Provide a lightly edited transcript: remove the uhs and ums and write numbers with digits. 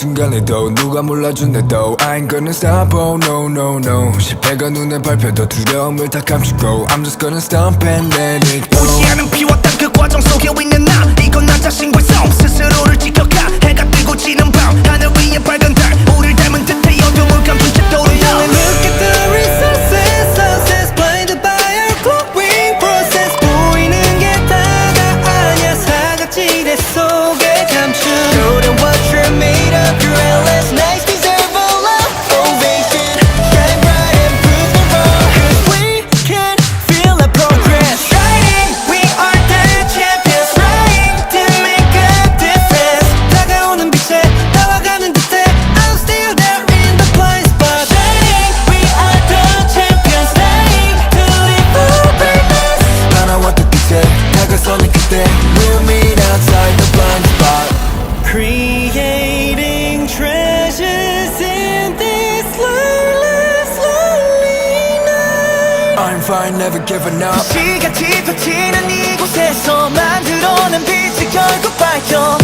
순간에도 누가 몰라준대도 I ain't gonna stop, oh no no no. 실패가 눈에 밟혀도 두려움을 다 감추고 I'm just gonna stomp and let it go. 오지 않은 피웠던 그 과정 속에 있는 나, 이건 나 자신과의 싸움. 스스로를 지켜가. 해가 뜨고 지는 밤, 하늘 위에 빨간 달, 우릴 닮은 듯해. 어둠을 감춘 채 떠오른다. Look at the resources, success blinded by our glowing process. 보이는 게 다가 아니야. 사각지대 속에 감춘 Know what you're made of. Your endless nights deserve a love ovation. Shine bright and prove me wrong, 'cause we can feel the progress. Shining, we are the champions. Trying to make a difference. 다가오는 빛에 나와가는 듯해. I'm still there in the blind spot. Shining, we are the champions. Dying to live for greatness. 바라왔던 끝에 다가서는 그때 We'll meet outside the blind spot. Creating treasures in this lonely night. I'm fine, never giving up. 시같이 펼치는 이곳에서 만들어낸 빛이 결국 밝혀.